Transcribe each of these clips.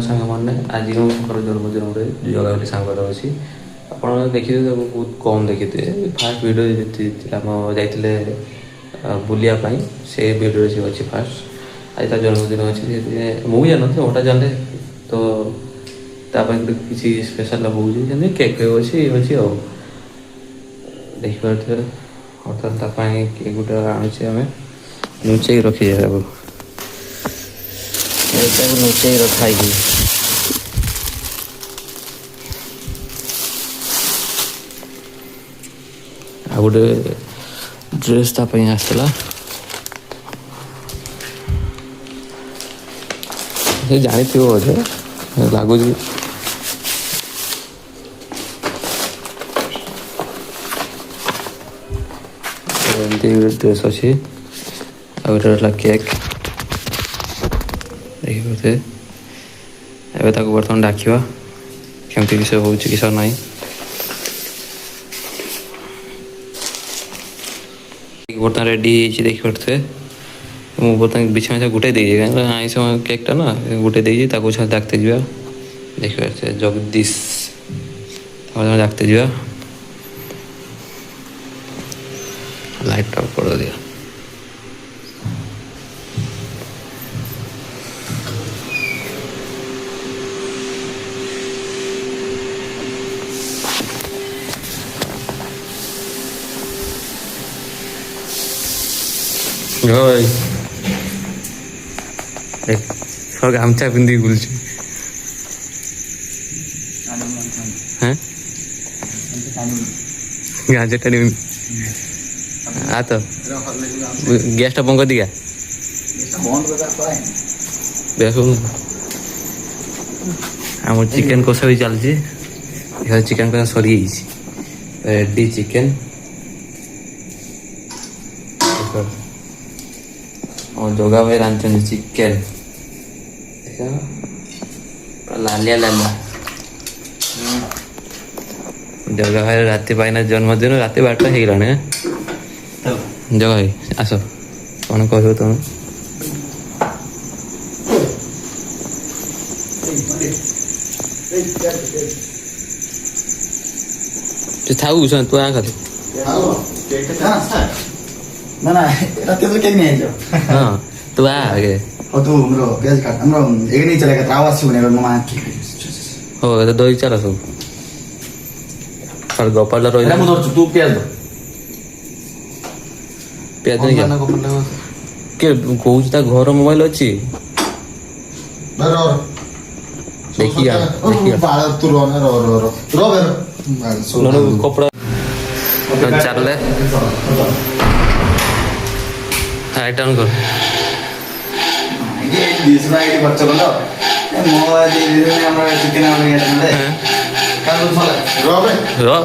ସାଙ୍ଗମାନେ ଆଜି ମୋ ସାଙ୍ଗର ଜନ୍ମଦିନରେ ଜଗା ବୋଲି ସାଙ୍ଗଟା ଅଛି। ଆପଣ ଦେଖିଥିବେ ତାକୁ ବହୁତ କମ୍ ଦେଖିଥିବେ। ଫାର୍ଷ୍ଟ ଭିଡ଼ିଓ ଯେମିତି ଥିଲା ଆମ ଯାଇଥିଲେ ବୁଲିବା ପାଇଁ ସେ ଭିଡ଼ିଓରେ ସେ ଅଛି ଫାର୍ଷ୍ଟ। ଆଜି ତା ଜନ୍ମଦିନ ଅଛି ସେଥିପାଇଁ ମୁଁ ବି ଜାଣିନଥିଲି ହଠାତ୍ ଜାଣିଲେ ତ ତା ପାଇଁ ଗୋଟେ କିଛି ସ୍ପେଶାଲ୍ ହେଉଛି ଯେମିତି କେକ୍ ଫେକ୍ ଅଛି ଇଏ ଅଛି ଆଉ ଦେଖିପାରୁଥିବେ। ହଠାତ୍ ତା ପାଇଁ କେକ୍ ଗୋଟେ ଆଣୁଛି ଆମେ ଲୁଚେଇକି ରଖିଛେ ତାକୁ ଲୁଚେଇକି ରଖା ହେଇକି। ଆଉ ଗୋଟେ ଡ୍ରେସ୍ ତା ପାଇଁ ଆସିଥିଲା ସେ ଜାଣିଥିବ ବୋଧେ ଲାଗୁଛି। ଏମିତି ଡ୍ରେସ୍ ଅଛି ଆଉ ଗୋଟେ ହେଲା କେକ୍ ଦେଖିପାରୁଥିବେ। ଏବେ ତାକୁ ବର୍ତ୍ତମାନ ଡାକିବା କେମିତି କିସ ହେଉଛି କିସ ନାହିଁ। ବର୍ତ୍ତମାନ ରେଡ଼ି ହେଇଛି ଦେଖିପାରୁଥିବେ। ମୁଁ ବର୍ତ୍ତମାନ ବିଛଣା ଗୋଟାଇ ଦେଇଛି କାହିଁକିନା ଆଇଁଷ କେକ୍ଟା ନା ଗୋଟାଇ ଦେଇଛି ତାକୁ ଡାକତେ ଯିବା ଦେଖିପାରୁଥିବେ। ଜଗଦୀଶ ତାକୁ ଡାକତେ ଯିବା। ଲାଇଟ୍ ଅଫ୍ କରିଦିଅ। ଭାଇ ଗାମୁଛା ପିନ୍ଧିକି ବୁଲୁଛି। ଗାଁଛା ଟାଣି ଆ ତ ଗ୍ୟାସଟା ବନ୍ଦ କରିଦିକା ଆମର ଚିକେନ୍ କଷା ବି ଚାଲିଛି। ଚିକେନ୍ କଷା ସରିଯାଇଛି ରେଡ଼ି ଚିକେନ୍। ଜଗା ଭାଇ ରାନ୍ଧିଛନ୍ତି ଚିକେନ୍ ଲାଲିଆ ଲାଲିଆ। ଜଗା ଭାଇ ରାତି ପାଇନା ଜନ୍ମଦିନ ରାତି 12ଟା ହେଇଗଲାଣି। ଜଗା ଭାଇ ଆସ କ'ଣ କହିବ ତମେ? ଥାଉ ତୁ ଆ ଖାଲି ନା ନା ରାତି तो केक नहीं है जो हाँ तू आ आगे और तू हमरो प्याज काट हमरो एक नहीं चलेगा आवाज से बनेगा मामा हो तो दो ही चला सब और गोपाल रोज मैं उधर तू प्याज दो प्याज नहीं क्या के कौन ता घर मोबाइल अच्छी रो देखिया बाल तू रो ना रो नो कपड़ा चल ले आइटम कर ये दूसरा आईडी बच्चा बोलो मो दीदी ने हमरा चिकन आने गया था काल बोला रो बे रो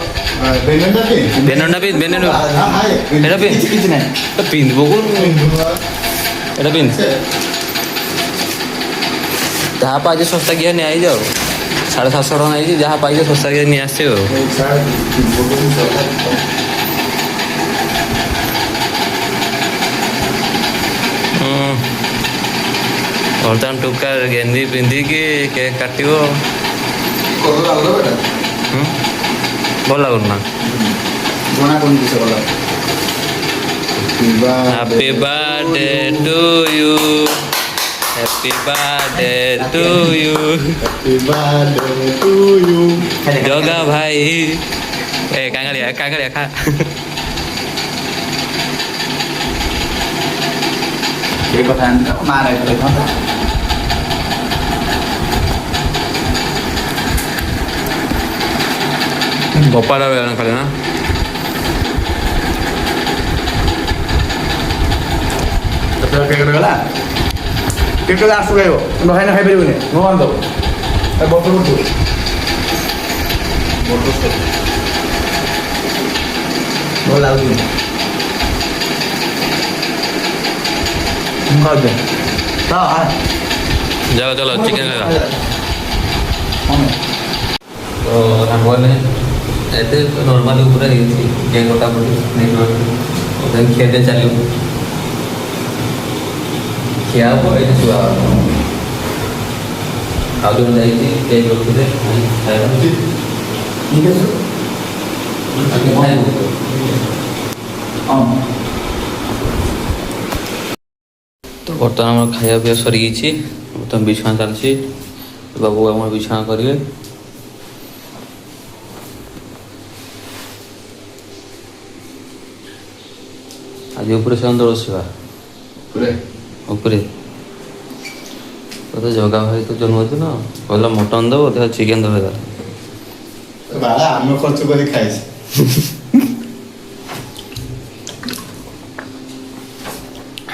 बेनंडा पे बेनंडा हां एटा पिन किछ नहीं तो पिन बगुर एटा पिन जहाँ पाइजे सस्ता किया नहीं आई जाओ 750 टका नहीं जहाँ पाइजे सस्ता किया नहीं आसे हो ବର୍ତ୍ତମାନ ଟୁକା ଗେଞ୍ଜି ପିନ୍ଧିକି କେକ୍ କାଟିବ। ଭଲ ଲାଗୁନି ନା happy birthday to you happy birthday to you Jaga ଭାଇ ଏ କାଙ୍ଗାଳିଆ ଖା ये पता नहीं मारा है ଗୋପାଳ ଖାଲି ନା କେକ୍ ଗଲା କେକ୍ ଗଲା ଆସୁ ଖାଇବ ଭାଇ ନା ଖାଇପାରିବୁନି ମୁଁ ବାନ୍ଧ ବଟର ଭଲ ଲାଗୁଛି जाओ चलो चिकन लगा तो हमने ऐसे नॉर्मली ऊपर ही केक गोटा पड़ी नहीं तो उधर खेलते चलो क्या हुआ ये सुबह ଆଉ ଜଣେ ଯାଇଛି କେକ୍ ରଖିଲେ ଖାଇବା ঠিক আছে ତ ବର୍ତ୍ତମାନ ଆମର ଖାଇବା ପିଇବା ସରିଯାଇଛି ବର୍ତ୍ତମାନ ବିଛଣା ଚାଲିଛି ବାବୁ ଆମର ବିଛଣା କରିବେ ଆଜି ଉପରେ ସେମାନେ ବସିବା ପୁରା ଉପରେ ତୋତେ ଜଗା ଭାଇ ତ ଜନ୍ମଦିନ କହିଲା ମଟନ୍ ଦେବ ଦେଖିଲା ଚିକେନ୍ ଦେବ ତାର ବାଳା ଆମେ ଖର୍ଚ୍ଚ କରି ଖାଇଛି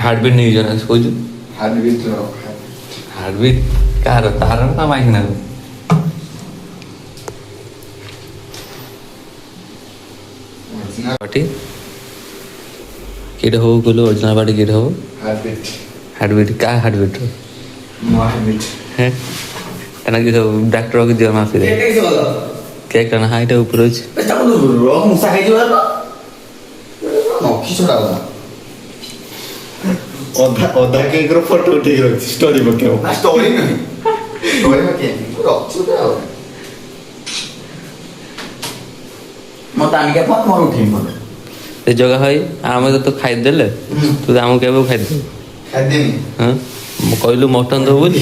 ହାର୍ଟବିଟ୍ ନେଇଛ ନା କହୁଛୁ ହାର୍ଟବିଟ୍ ହାର୍ଟବିଟ୍ କାହାର ତାର ନା ମାଇକିନାର ପାଟି କିଟେ ହଉ କହିଲୁ ଅରିଜିନାଲ ପାଟି କିଟେ ହବ ହାର୍ଟବିଟ୍ ହାର୍ଟବିଟ୍ କାହା ହାର୍ଟବିଟ୍ ମୋ ହାର୍ଟବିଟ୍ হ্যাঁ কেন কি সব ডাক্তারকে দিয়ে মাফি দেয় এটা কিছু বলো কেক না হাইটা উপরে আছে এটা কোন রং মুসা খাইছো না নকি ছড়া না অধা কেকর ফটো উঠে রাখছি স্টোরি পকেও না স্টোরি না স্টোরি পকে রকଛୁ তো মত আমি কে ফোন মোর উঠিম বলে ସେ ଜଗା ଭାଇ ଆମେ ତ ଖାଇଦେଲେ ତୁ ଆମକୁ କେବେ ଖାଇଦେବୁ ଖାଇଦେମି ହଁ ମୁଁ କହିଲୁ ମଟନ୍ ଦେବୁ ବୋଲି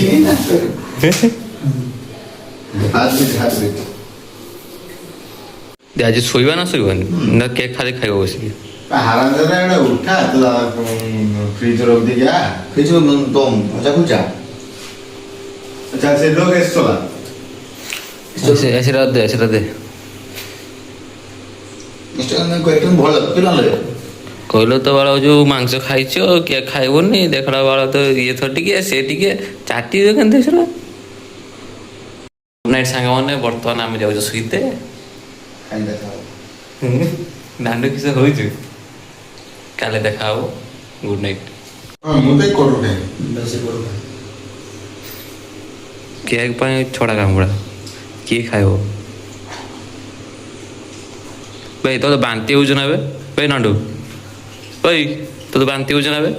ହାର୍ଟବିଟ୍ ଆଜି ଶୋଇବା ନା ଶୋଇବାନି ନା କେକ୍ ଖାଲି ଖାଇବ ବସିକି হারাম দাদা এটা উঠা তো ফ্রিজের অবধি গিয়া ফ্রিজ দম মজা খুঁজা আচ্ছা সে লোক এসছো না সেটা দে ইনস্টাগ্রামে কয়েকজন ভালো কিনা লাগে କହିଲ ତ ବାଳ ଯୋଉ ମାଂସ ଖାଇଛ କେକ୍ ଖାଇବନି ଦେଖିଲା ବାଳ ତ ଇଏ ଥର ଟିକେ ସେ ଟିକେ ଚାଟି କେମିତି ସେଟା ନାଇଟ୍ ସାଙ୍ଗମାନେ ବର୍ତ୍ତମାନ ଆମେ ଯାଉଛୁ ଶୋଇତେ ଖାଇ দেখা ନାନୁ କିସ ହଉଛୁ କାଲି ଦେଖା ହବ ଗୁଡ୍ ନାଇଟ୍ ହଁ ମୁଁ ତ କରୁ ନାହିଁ ବେଶୀ କରୁ ନାହିଁ କେକ୍ ପାଇଁ ଛଡ଼ା କାମୁଡ଼ା କିଏ ଖାଇବ ଭାଇ ତୋତେ ବାନ୍ତି ହେଉଛି ନା ଏବେ ଭାଇ ନାଣ୍ଡୁ ଭାଇ ତୋତେ ବାନ୍ତି ହେଉଛି ନା ଏବେ